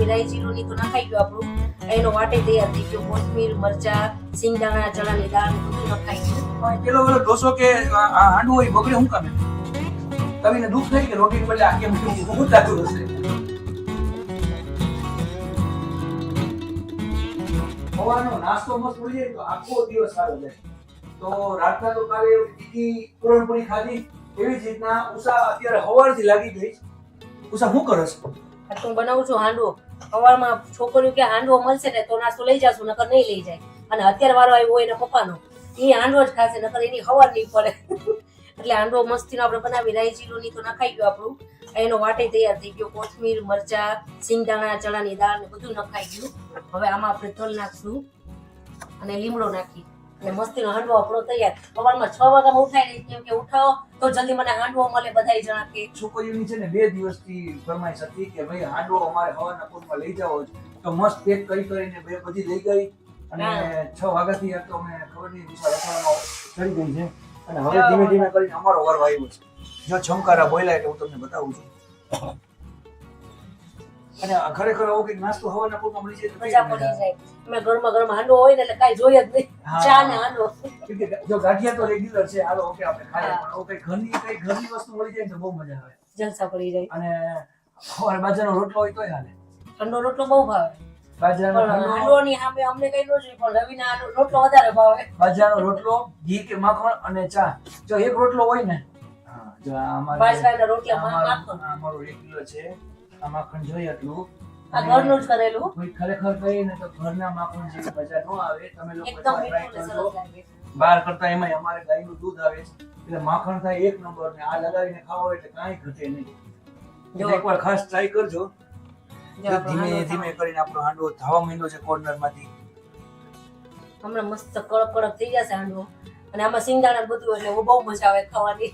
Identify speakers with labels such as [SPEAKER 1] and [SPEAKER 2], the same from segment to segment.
[SPEAKER 1] બનાવી રાઈ જીરું ની તો નખાઈ ગયું આપણું એનો વાટે તૈયાર થઈ ગયો કોથમીર મરચા સિંગદાણા ચણાની દાળ બધું નખાઈ ગયું
[SPEAKER 2] પેલો વેલો ઢોસો કે હાંડવો હોય બગડે શું કામે કવિને દુઃખ થઈ કે રોટી બદલે આ કેમ હું થતું હશે સવારનો નાસ્તો મસ્ત મળી જાય તો આખો દિવસ સારો જાય તો રાતના તો કાલે તીખી પૂરણપૂરી ખાધી એવી જ રીતના ઉષા અત્યારે સવારથી લાગી ગઈ ઉષા શું કરે છે
[SPEAKER 1] હું બનાવું છું હાંડવો સવારમાં છોકરીઓ કે હાંડવો મળશે ને તો નાસ્તો લઈ જાશું નકર નહીં લઈ જાય અને અત્યારે વારો આવ્યો હોય એના પપ્પાનો એ હાંડવો જ ખાશે નકર એની સવાર નહીં પડે એટલે હાંડવો મસ્તીનો આપણે બનાવી રાઈ જીરું ની તો નખાઈ ગયું આપણું એનો વાટે તૈયાર થઈ ગયો કોથમીર મરચા સિંગદાણા ચણાની દાળ ને બધું નખાઈ ગયું હવે આમાં આપણે તલ નાખશું અને લીમડો નાખી અને મસ્તીનો હાંડવો આપણો તૈયાર સવારમાં 6 વાગ્યામાં ઉઠાઈ રહી કેમ કે ઉઠાવો તો જલ્દી મને હાંડવો મળે બધાય જણા કે
[SPEAKER 2] છોકરીઓની છે ને 2 દિવસથી ફરમાઈશ હતી કે ભાઈ હાંડવો અમારે હવાના પૂરમાં લઈ જાવો તો મસ્ત પેક કરીને બધી લઈ ગઈ અને 6 વાગ્યાથી આ તો અમે ખબર નહીં ઉષા રસોડામાં ચડી ગઈ છે અને હવે ધીમે ધીમે કરીને અમારો વારો આવ્યો છે જો છમકારા બોલ્યા એટલે હું તમને બતાવું છું અને ખરેખર આવો કંઈક નાસ્તો હવાના પૂરમાં મળી જાય
[SPEAKER 1] મજા પડી જાય અમે ગરમા હાંડવો હોય ને એટલે કાંઈ જોઈએ જ નહીં ચા ને હાંડવો
[SPEAKER 2] જો ગાંઠિયા તો રેગ્યુલર છે હાલો ઓકે આપણે ખાઈએ પણ આવું કંઈક ઘરની વસ્તુ મળી જાય તો બહુ મજા આવે
[SPEAKER 1] જલસા પડી જાય
[SPEAKER 2] અને સવારે બાજરાનો રોટલો હોય તોય હાલે
[SPEAKER 1] ઠંડો રોટલો બહુ ભાવે
[SPEAKER 2] બાજરાનો
[SPEAKER 1] હાંડવાની સામે અમને કઈ ન જોઈએ પણ રવિના રોટલો વધારે ભાવે
[SPEAKER 2] બાજરાનો રોટલો ઘી કે માખણ અને ચા જો એક રોટલો હોય ને જો
[SPEAKER 1] બાજરાના રોટલા માખણ
[SPEAKER 2] અમારો રેગ્યુલર છે આ માખણ જોઈએ એટલું
[SPEAKER 1] આ ઘરનું જ કરેલું
[SPEAKER 2] કોઈ ખરેખર કહીએ ને તો ઘરના માખણ જેવી મજા ન આવે તમે લોકો
[SPEAKER 1] એકદમ
[SPEAKER 2] ટ્રાય
[SPEAKER 1] મીઠું ને
[SPEAKER 2] કરજો
[SPEAKER 1] સરસ લાગે
[SPEAKER 2] બહાર કરતા એમાં અમારે ગાયનું દૂધ આવે છે એટલે માખણ થાય એક નંબર ને આ લગાવીને ખાવો એટલે કાંઈ ઘટે નહીં એકવાર ખાસ ટ્રાય કરજો ધીમે ધીમે કરીને આપણો હાંડવો ધાવા માંડ્યો છે કોર્નર માંથી
[SPEAKER 1] હમણાં મસ્ત કડક થઈ જશે હાંડવો અને આમાં સિંગદાણા બધું એટલે બહુ મજા આવે ખાવાની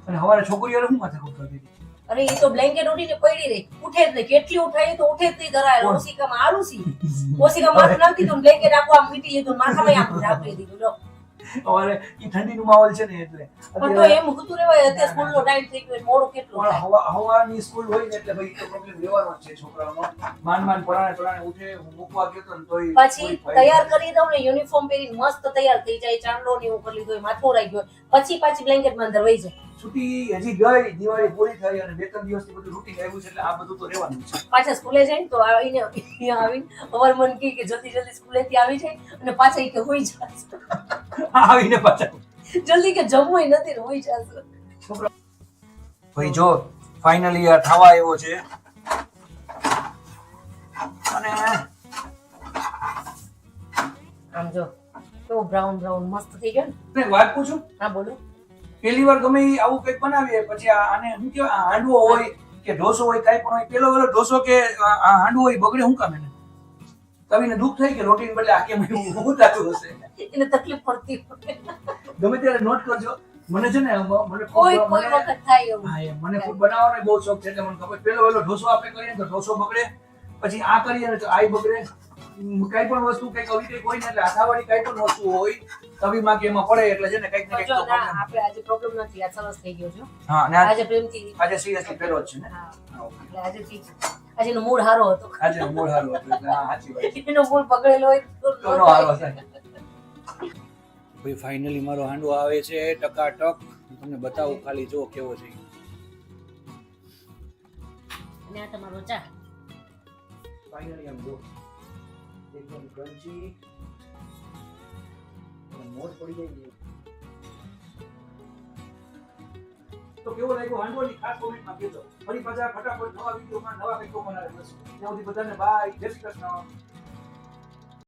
[SPEAKER 2] અને હવારે છોકરીઓ શું માથે ખૂબ થતી હતી
[SPEAKER 1] અરે એ તો બ્લેન્કેટ ઉડીને પડી રહી ઉઠે જ નહીં કેટલી ઉઠાઈ તો ઉઠે જ નહીં ધરાય ઓશિકામાં આરુસી ઓશિકા માથું નાખી દીધું બ્લેન્કેટ આખું આમ મીટી લીધું માથામાં આમ રાખી દીધું જો
[SPEAKER 2] અમારે ઈ ઠંડીનું માહોલ છે ને એટલે
[SPEAKER 1] પણ તો એમ હતું રેવાય અત્યારે સ્કૂલનો ટાઈમ થઈ ગયો મોડું કેટલું થાય
[SPEAKER 2] હવાની સ્કૂલ હોય ને એટલે ભાઈ તો પ્રોબ્લેમ રહેવાનો જ છે છોકરાઓનો માન પરાણે ઉઠે હું મૂકવા ગયો તો ને તોય
[SPEAKER 1] પછી તૈયાર કરી દઉં ને યુનિફોર્મ પહેરીને મસ્ત તૈયાર થઈ જાય ચાંદલો ને એવું કરી લીધો માથું રાઈ ગયો પછી પાછી બ્લેન્કેટમાં અંદર વહી જાય
[SPEAKER 2] છૂટી હજી ગઈ દિવાળી પૂરી થઈ અને 2-3 દિવસથી બધું રૂટીન આવ્યું છે એટલે આ બધું તો રહેવાનું છે
[SPEAKER 1] પાછા સ્કૂલે જાય તો આવીને અહીંયા આવીને અવાર મન કે જલ્દી સ્કૂલેથી આવી જાય અને પાછા કે હોઈ જશે
[SPEAKER 2] આવીને પાછા
[SPEAKER 1] જલ્દી કે જમવું નથી હોઈ જશે
[SPEAKER 2] છોકરા ભાઈ જો ફાઇનલી આ થવા આવ્યો છે અને
[SPEAKER 1] આમ જો તો બ્રાઉન મસ્ત થઈ ગયો ને
[SPEAKER 2] એક વાત પૂછું
[SPEAKER 1] હા બોલો
[SPEAKER 2] પહેલી વાર ગમે આવું કંઈક બનાવીએ પછી આને શું કહેવાય હાંડવો હોય કે ઢોસો હોય કાંઈ પણ હોય પેલો વેલો ઢોસો કે હાંડવો હોય બગડે શું કામે ને કવિને દુઃખ થઈ કે રોટીને બદલે આ કેમ હું થતું હશે
[SPEAKER 1] એને તકલીફ પડતી
[SPEAKER 2] ગમે ત્યારે નોટ કરજો મને છે ને મને
[SPEAKER 1] કોઈ વખત થાય એવું
[SPEAKER 2] હા મને ફૂડ બનાવવાનો બહુ શોખ છે એટલે મને ખબર પેલો વેલો ઢોસો આપણે કરીએ તો ઢોસો બગડે પછી આ કરીએ ને તો આઈ બગડે કઈ પણ વસ્તુ કઈક આવી કઈક હોય ને એટલે આથાવાળી કઈ પણ વસ્તુ હોય કવિમાં કે એમાં પડે એટલે છે ને કઈક ને કઈક તો પ્રોબ્લેમ
[SPEAKER 1] આપણે આજે પ્રોબ્લેમ નથી આ સરસ થઈ ગયો છે
[SPEAKER 2] હા અને
[SPEAKER 1] આજે પ્રેમથી
[SPEAKER 2] આજે સિરિયસલી પેલો જ છે ને
[SPEAKER 1] હા એટલે આજે ઠીક આજે નો મૂડ સારો હતો
[SPEAKER 2] આજે મૂળ હારો હતો એટલે હા સાચી વાત છે
[SPEAKER 1] એનો મૂડ બગડેલો હોય
[SPEAKER 2] તો નો હારો થાય ભાઈ ફાઇનલી મારો હાંડવો આવે છે ટકાટક હું તમને બતાવું ખાલી જો કેવો છે
[SPEAKER 1] અને આ તમારો ચા
[SPEAKER 2] ફાઇનલી આમ જો એકદમ ક્રન્ચી અને મોજ પડી જાય તો કેવો લાગ્યો હાંડવાની ખાસ કોમેન્ટમાં કહેજો ફરી પાછા ફટાફટ નવા વિડીયોમાં નવા કંઈક બનાવે બસ ત્યાં સુધી બધાને બાય જય શ્રી કૃષ્ણ